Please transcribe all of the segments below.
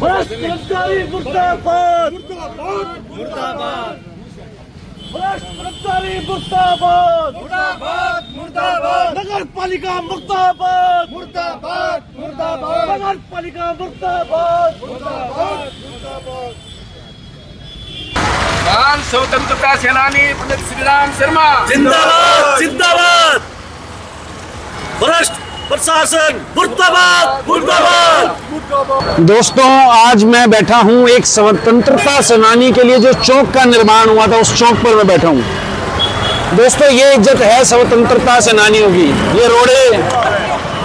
भ्रष्टाचारी मुर्दाबाद मुर्दाबाद, भ्रष्टाचारी मुर्दाबाद मुर्दाबाद मुर्दाबाद, नगर पालिका मुर्दाबाद मुर्दाबाद मुर्दाबाद, नगर पालिका मुर्दाबाद मुर्दाबाद मुर्दाबाद। महान स्वतंत्रता सेनानी पंडित श्रीराम शर्मा जिंदाबाद जिंदाबाद, भ्रष्ट प्रशासन मुर्दाबाद मुर्दाबाद। दोस्तों, आज मैं बैठा हूं एक स्वतंत्रता सेनानी के लिए जो चौक का निर्माण हुआ था, उस चौक पर मैं बैठा हूं। दोस्तों, ये इज्जत है स्वतंत्रता सेनानियों की। ये रोडे,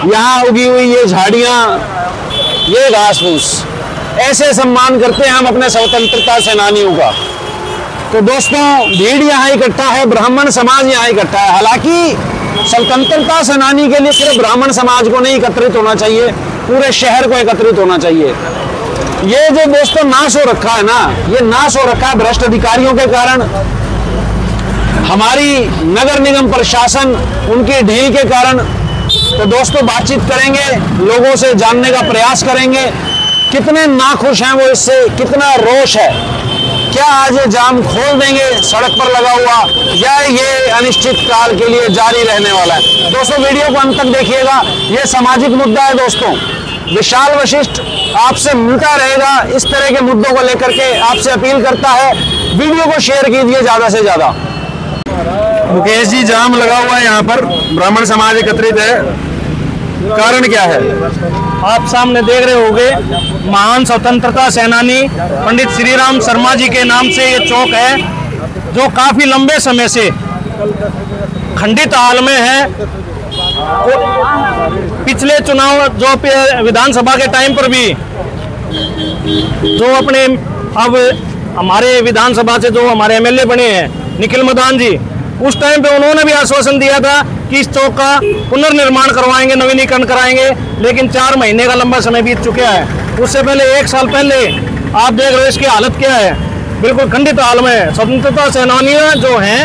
यहाँ उगी हुई ये झाड़ियां, ये घास फूस, ऐसे सम्मान करते हैं हम अपने स्वतंत्रता सेनानियों का। तो दोस्तों, भीड़ यहाँ इकट्ठा है, ब्राह्मण समाज यहाँ इकट्ठा है। हालांकि स्वतंत्रता सेनानी के लिए सिर्फ ब्राह्मण समाज को नहीं एकत्रित होना चाहिए, पूरे शहर को एकत्रित होना चाहिए। ये जो दोस्तों नाश हो रखा है ना, ये नाश हो रखा है भ्रष्ट अधिकारियों के कारण, हमारी नगर निगम प्रशासन उनकी ढील के कारण। तो दोस्तों, बातचीत करेंगे, लोगों से जानने का प्रयास करेंगे कितने नाखुश हैं वो इससे, कितना रोष है। क्या आज ये जाम खोल देंगे सड़क पर लगा हुआ, या ये अनिश्चित काल के लिए जारी रहने वाला है? दोस्तों, वीडियो को अंत तक देखिएगा। ये सामाजिक मुद्दा है दोस्तों। विशाल वशिष्ठ आपसे मिलता रहेगा इस तरह के मुद्दों को लेकर के। आपसे अपील करता है, वीडियो को शेयर कीजिए ज्यादा से ज्यादा। मुकेश जी, जाम लगा हुआ है यहाँ पर, ब्राह्मण समाज एकत्रित है, कारण क्या है? आप सामने देख रहे होंगे, महान स्वतंत्रता सेनानी पंडित श्रीराम शर्मा जी के नाम से ये चौक है, जो काफी लंबे समय से खंडित हाल में है। पिछले चुनाव जो विधानसभा के टाइम पर भी जो अपने अब हमारे विधानसभा से जो हमारे एमएलए बने हैं निखिल मदान जी, उस टाइम पे उन्होंने भी आश्वासन दिया था कि इस चौक का पुनर्निर्माण करवाएंगे, नवीनीकरण कराएंगे, लेकिन 4 महीने का लंबा समय बीत चुका है। उससे पहले 1 साल पहले आप देख रहे हो इसकी हालत क्या है, बिल्कुल खंडित हाल में है। स्वतंत्रता सेनानी जो हैं,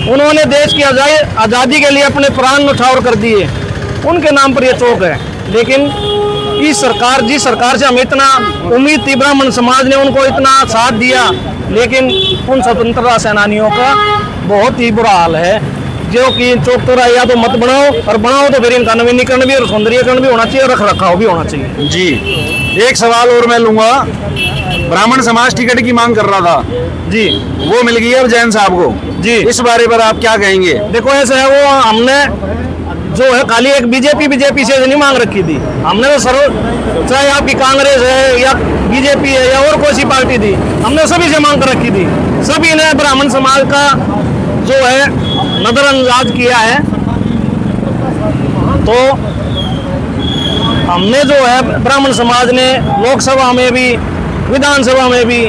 उन्होंने देश की आज़ादी के लिए अपने प्राण न्यौछावर कर दिए, उनके नाम पर यह चौक है। लेकिन इस सरकार से हमें इतना उम्मीद थी, ब्राह्मण समाज ने उनको इतना साथ दिया, लेकिन उन स्वतंत्रता सेनानियों का बहुत ही बुरा हाल है, जो कि चौक तोड़ा या तो मत बनाओ, और बनाओ तो फिर इनका नवीनीकरण भी और सौंदर्यीकरण भी होना चाहिए और रख रखाव भी होना चाहिए। जी, एक सवाल और मैं लूंगा। ब्राह्मण समाज टिकट की मांग कर रहा था जी, वो मिल गई है अब जैन साहब को जी, इस बारे पर आप क्या कहेंगे? देखो, ऐसा है, वो हमने जो है खाली एक बीजेपी से नहीं मांग रखी थी, हमने तो चाहे आपकी कांग्रेस है या बीजेपी है या और कोई सी पार्टी थी, हमने सभी से मांग कर रखी थी। सभी ने ब्राह्मण समाज का जो है नजरअंदाज किया है। तो हमने जो है ब्राह्मण समाज ने लोकसभा में भी, विधानसभा में भी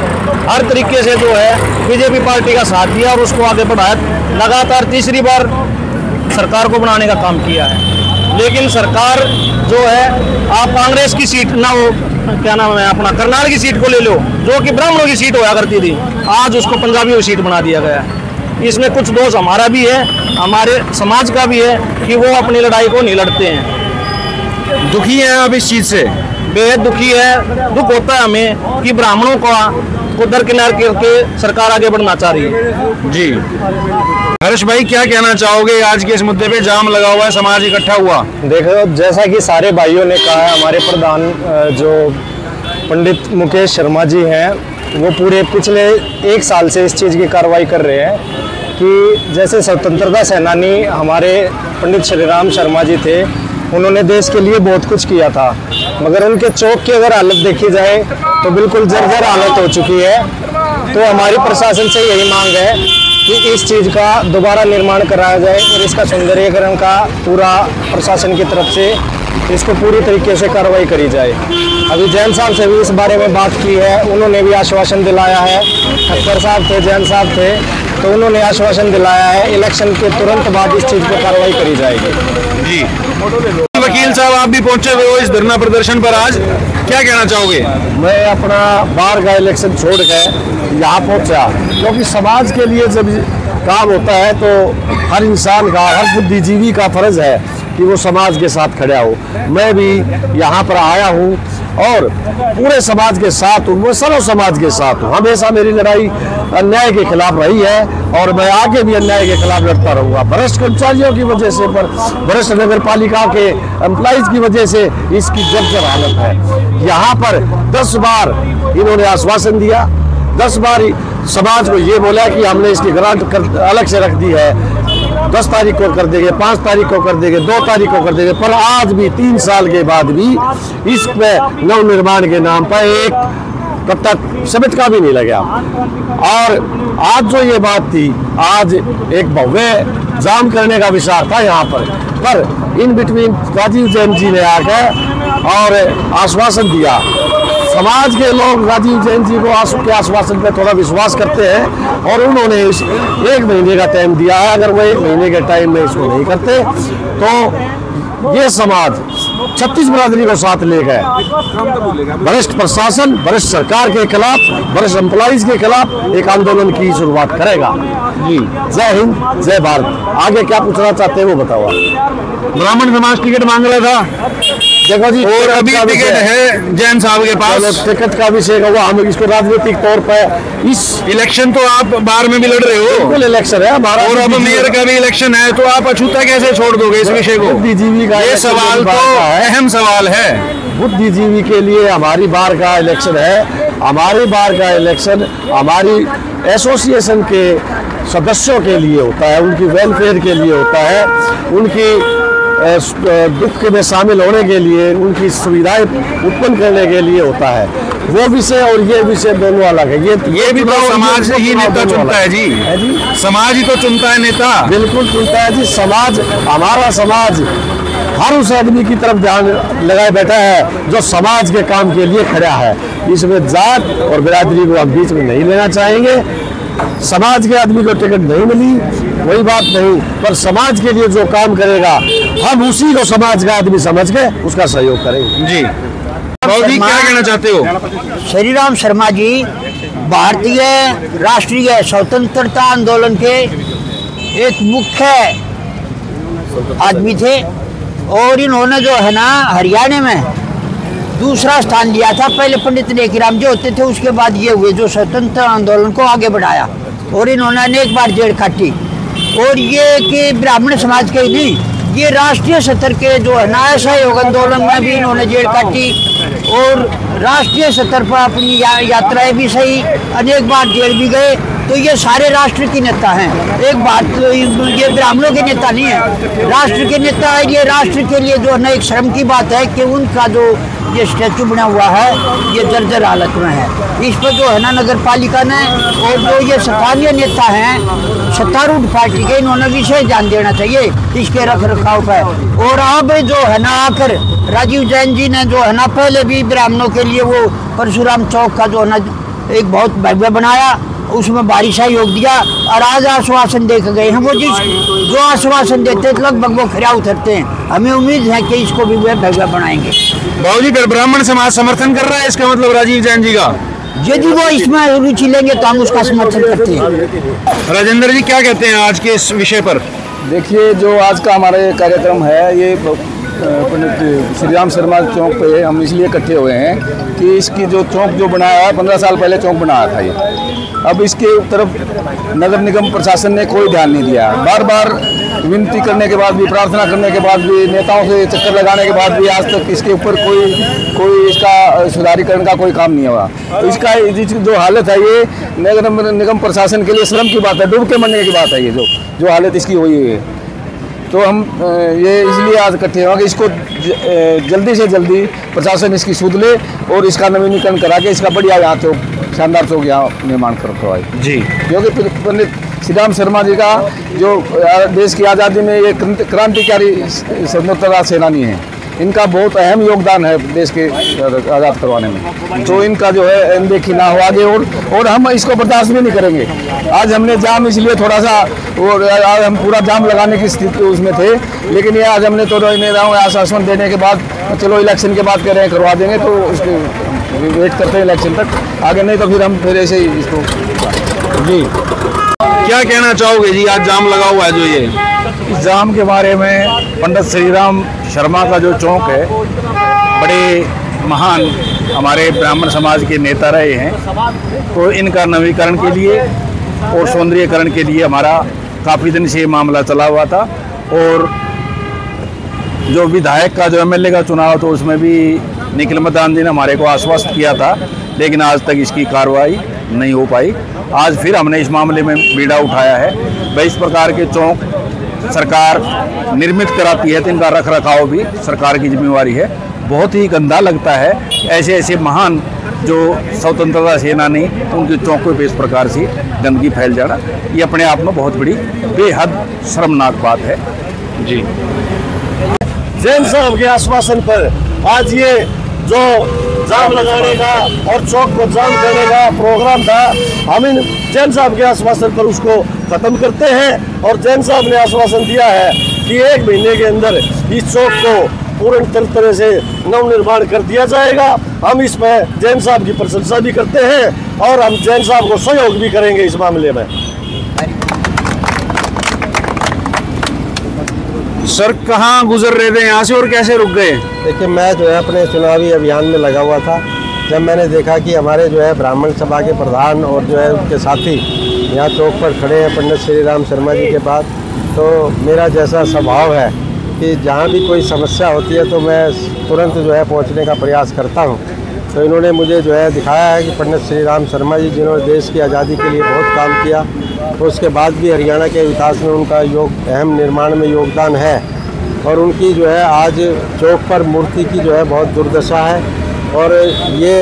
हर तरीके से जो है बीजेपी पार्टी का साथ दिया और उसको आगे बढ़ाया। लगातार तीसरी बार सरकार को बनाने का काम किया है। लेकिन सरकार जो है, आप कांग्रेस की सीट ना, वो क्या नाम है अपना, करनाल की सीट को ले लो, जो कि ब्राह्मणों की सीट हुआ करती थी, आज उसको पंजाबियों की सीट बना दिया गया है। इसमें कुछ दोष हमारा भी है, हमारे समाज का भी है कि वो अपनी लड़ाई को नहीं लड़ते हैं। दुखी हैं आप इस चीज से? बेहद दुखी है। दुख होता है हमें कि ब्राह्मणों को दरकिनार करके सरकार आगे बढ़ना चाह रही है। जी, हर्ष भाई, क्या कहना चाहोगे? आज के इस मुद्दे पे जाम लगा हुआ है, समाज इकट्ठा हुआ। देखो, जैसा कि सारे भाइयों ने कहा है, हमारे प्रधान जो पंडित मुकेश शर्मा जी हैं, वो पूरे पिछले 1 साल से इस चीज़ की कार्रवाई कर रहे हैं कि जैसे स्वतंत्रता सेनानी हमारे पंडित श्रीराम शर्मा जी थे, उन्होंने देश के लिए बहुत कुछ किया था, मगर उनके चौक की अगर हालत देखी जाए तो बिल्कुल जर्जर हालत हो चुकी है। तो हमारी प्रशासन से यही मांग है कि इस चीज़ का दोबारा निर्माण कराया जाए और इसका सौंदर्यीकरण का पूरा प्रशासन की तरफ से इसको पूरी तरीके से कार्रवाई करी जाए। अभी जैन साहब से भी इस बारे में बात की है, उन्होंने भी आश्वासन दिलाया है। ठक्कर साहब थे, जैन साहब थे, तो उन्होंने आश्वासन दिलाया है इलेक्शन के तुरंत बाद इस चीज़ पर कार्रवाई करी जाएगी। जी, वकील साहब, आप भी पहुंचे हुए हो इस धरना प्रदर्शन पर, आज क्या कहना चाहोगे? मैं अपना बाहर का इलेक्शन छोड़ के यहाँ पहुँचा, क्योंकि समाज के लिए जब काम होता है तो हर इंसान का, हर बुद्धिजीवी का फर्ज है कि वो समाज के साथ खड़ा हो। मैं भी यहाँ पर आया हूँ और पूरे समाज के साथ हूँ, मैं सर्व समाज के साथ हूँ। हमेशा मेरी लड़ाई अन्याय के खिलाफ रही है और मैं आगे भी अन्याय के खिलाफ लड़ता रहूँगा। भ्रष्ट कर्मचारियों की वजह से, भ्रष्ट नगर पालिका के एम्प्लॉइज की वजह से इसकी जर्जर हालत है। यहाँ पर 10 बार इन्होंने आश्वासन दिया, 10 बार समाज को ये बोला कि हमने इसकी ग्रांट अलग से रख दी है, 10 तारीख को कर देंगे, 5 तारीख को कर देंगे, 2 तारीख को कर देंगे, पर आज भी 3 साल के बाद भी इस पे नवनिर्माण के नाम पर एक कब तक सिमेंट का भी नहीं लगा। और आज जो ये बात थी, आज एक भव्य जाम करने का विचार था यहाँ पर इन बिटवीन राजीव जैन जी ने आकर और आश्वासन दिया। समाज के लोग राजीव जैन जी को के आश्वासन पे थोड़ा विश्वास करते हैं और उन्होंने 1 महीने का टाइम दिया है। अगर वो 1 महीने के टाइम में इसको नहीं करते तो ये समाज 36 बिरादरी को साथ ले गए, वरिष्ठ प्रशासन, वरिष्ठ सरकार के खिलाफ, वरिष्ठ एम्प्लॉइज के खिलाफ एक आंदोलन की शुरुआत करेगा। जी, जय हिंद, जय भारत। आगे क्या पूछना चाहते हैं वो बताओ। ब्राह्मण समाज टिकट मांग रहा था, देखो जी, और अभी टिकट है जैन साहब के पास। टिकट का विषय होगा, हम इसको राजनीतिक तौर पर इस इलेक्शन तो आप बाहर में भी लड़ रहे हो, बिल्कुल इलेक्शन है हमारा, और अब मेयर का भी इलेक्शन है, तो आप अछूता कैसे छोड़ दोगे इस विषय को? बुद्धिजीवी का ये सवाल तो अहम सवाल है। बुद्धिजीवी के लिए हमारी बार का इलेक्शन है। हमारी बार का इलेक्शन हमारी एसोसिएशन के सदस्यों के लिए होता है, उनकी वेलफेयर के लिए होता है, उनकी दुख में शामिल होने के लिए, उनकी सुविधाएं उत्पन्न करने के लिए होता है। वो विषय और ये विषय दोनों अलग है। ये भी तो समाज ही नेता चुनता है जी, समाज ही तो चुनता है नेता। बिल्कुल चुनता है जी समाज। हमारा समाज हर उस आदमी की तरफ ध्यान लगाए बैठा है जो समाज के काम के लिए खड़ा है। इसमें जात और बिरादरी को हम बीच में नहीं लेना चाहेंगे। समाज के आदमी को टिकट नहीं मिली, वही बात नहीं, पर समाज के लिए जो काम करेगा हम उसी को समाज का आदमी समझ के उसका सहयोग करेंगे। जी, जी क्या कहना चाहते हो? श्रीराम शर्मा जी भारतीय राष्ट्रीय स्वतंत्रता आंदोलन के एक मुख्य आदमी थे और इन्होंने जो है ना हरियाणा में दूसरा स्थान लिया था। पहले पंडित लेखीराम जी होते थे, उसके बाद ये हुए जो स्वतंत्र आंदोलन को आगे बढ़ाया और इन्होंने अनेक बार जेल काटी। और ये कि ब्राह्मण समाज के नहीं, ये राष्ट्रीय स्तर के जो है ना असहयोग आंदोलन में भी इन्होंने जेल काटी और राष्ट्रीय स्तर पर अपनी यात्राएं भी सही, अनेक बार जेल भी गए। तो ये सारे राष्ट्र के नेता हैं। एक बात तो ये ब्राह्मणों के नेता नहीं है, राष्ट्र के नेता है। ये राष्ट्र के लिए जो है ना एक शर्म की बात है कि उनका जो ये स्टैचू बना हुआ है ये जर्जर हालत में है। इस पर जो है ना नगर पालिका ने और जो ये स्थानीय नेता हैं सत्तारूढ़ पार्टी के, इन्होंने विशेष ध्यान देना चाहिए इसके रख रखाव पर। और अब जो है ना आकर राजीव जैन जी ने जो है ना पहले भी ब्राह्मणों के लिए वो परशुराम चौक का जो है ना एक बहुत भव्य बनाया, उसमें बारिश योग दिया और आज आश्वासन दे गए हैं। वो जो आश्वासन देते हैं लगभग वो खरा उतरते हैं। हमें उम्मीद है कि इसको भी वे भव्य बनाएंगे। बाबूजी फिर ब्राह्मण समाज समर्थन कर रहा है, इसका मतलब राजीव जैन जी का? यदि वो इसमें रुचि लेंगे तो हम उसका समर्थन करते हैं। राजेंद्र जी क्या कहते हैं आज के इस विषय पर? देखिए, जो आज का हमारा ये कार्यक्रम है, ये पंडित श्रीराम शर्मा चौक पे हम इसलिए इकट्ठे हुए हैं कि इसकी जो चौक जो बनाया है 15 साल पहले चौक बनाया था ये। अब इसके तरफ नगर निगम प्रशासन ने कोई ध्यान नहीं दिया। बार बार विनती करने के बाद भी, प्रार्थना करने के बाद भी, नेताओं से चक्कर लगाने के बाद भी आज तक इसके ऊपर कोई इसका सुधारीकरण का कोई काम नहीं हुआ। तो इसका जो हालत है ये नगर निगम प्रशासन के लिए शर्म की बात है, डूब के मरने की बात है ये जो हालत इसकी हुई है। तो हम ये इसलिए आज इकट्ठे हुए कि इसको जल्दी से जल्दी प्रशासन इसकी सुध ले और इसका नवीनीकरण करा के इसका बढ़िया यहाँ चौक, शानदार चौक यहाँ निर्माण करवाए जी। क्योंकि पंडित श्रीराम शर्मा जी का जो देश की आज़ादी में ये क्रांतिकारी स्वतंत्रता सेनानी है, इनका बहुत अहम योगदान है देश के आज़ाद करवाने में। तो इनका जो है अनदेखी ना हो आगे, और हम इसको बर्दाश्त भी नहीं करेंगे। आज हमने जाम इसलिए थोड़ा सा, और आज हम पूरा जाम लगाने की स्थिति उसमें थे, लेकिन ये आज हमने तो नेताओं आश्वासन देने के बाद चलो इलेक्शन के बाद कह रहे हैं करवा देंगे, तो उसको वेट करते हैं इलेक्शन तक, आगे नहीं तो फिर हम फिर ऐसे ही इसको। जी क्या कहना चाहोगे जी, आज जाम लगा हुआ है जो ये? इस जाम के बारे में पंडित श्रीराम शर्मा का जो चौक है बड़े महान हमारे ब्राह्मण समाज के नेता रहे हैं, तो इनका नवीकरण के लिए और सौंदर्यीकरण के लिए हमारा काफ़ी दिन से ये मामला चला हुआ था। और जो विधायक का जो एमएलए का चुनाव तो उसमें भी निखिल मदान जी ने हमारे को आश्वस्त किया था, लेकिन आज तक इसकी कार्रवाई नहीं हो पाई। आज फिर हमने इस मामले में बीड़ा उठाया है। भाई इस प्रकार के चौक सरकार निर्मित कराती है तो इनका रख रखाव भी सरकार की जिम्मेवारी है। बहुत ही गंदा लगता है ऐसे ऐसे महान जो स्वतंत्रता सेनानी उनके चौकों पे इस प्रकार से गंदगी फैल जाना, ये अपने आप में बहुत बड़ी बेहद शर्मनाक बात है। जी जैन साहब के आश्वासन पर आज ये जो जाम लगाने का और चौक को जाम करने का प्रोग्राम था, हम इन जैन साहब के आश्वासन पर उसको खत्म करते हैं। और जैन साहब ने आश्वासन दिया है कि 1 महीने के अंदर इस चौक को पूर्ण तरह से नवनिर्माण कर दिया जाएगा। हम इसमें जैन साहब की प्रशंसा भी करते हैं और हम जैन साहब को सहयोग भी करेंगे इस मामले में। सर कहाँ गुजर रहे थे यहाँ से और कैसे रुक गए? देखिए, मैं जो है अपने चुनावी अभियान में लगा हुआ था। जब मैंने देखा कि हमारे जो है ब्राह्मण सभा के प्रधान और जो है उनके साथी यहाँ चौक पर खड़े हैं पंडित श्री राम शर्मा जी के पास, तो मेरा जैसा स्वभाव है कि जहाँ भी कोई समस्या होती है तो मैं तुरंत जो है पहुँचने का प्रयास करता हूँ। तो इन्होंने मुझे जो है दिखाया है कि पंडित श्री राम शर्मा जी जिन्होंने देश की आज़ादी के लिए बहुत काम किया, तो उसके बाद भी हरियाणा के विकास में उनका अहम निर्माण में योगदान है। और उनकी जो है आज चौक पर मूर्ति की जो है बहुत दुर्दशा है। और ये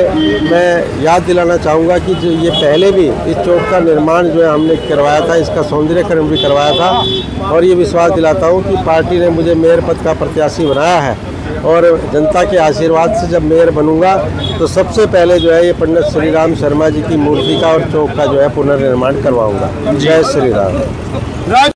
मैं याद दिलाना चाहूँगा कि जो ये पहले भी इस चौक का निर्माण जो है हमने करवाया था, इसका सौंदर्यीकरण भी करवाया था। और ये विश्वास दिलाता हूँ कि पार्टी ने मुझे मेयर पद का प्रत्याशी बनाया है और जनता के आशीर्वाद से जब मेयर बनूंगा तो सबसे पहले जो है ये पंडित श्री राम शर्मा जी की मूर्ति का और चौक का जो है पुनर्निर्माण करवाऊंगा। जय श्री राम।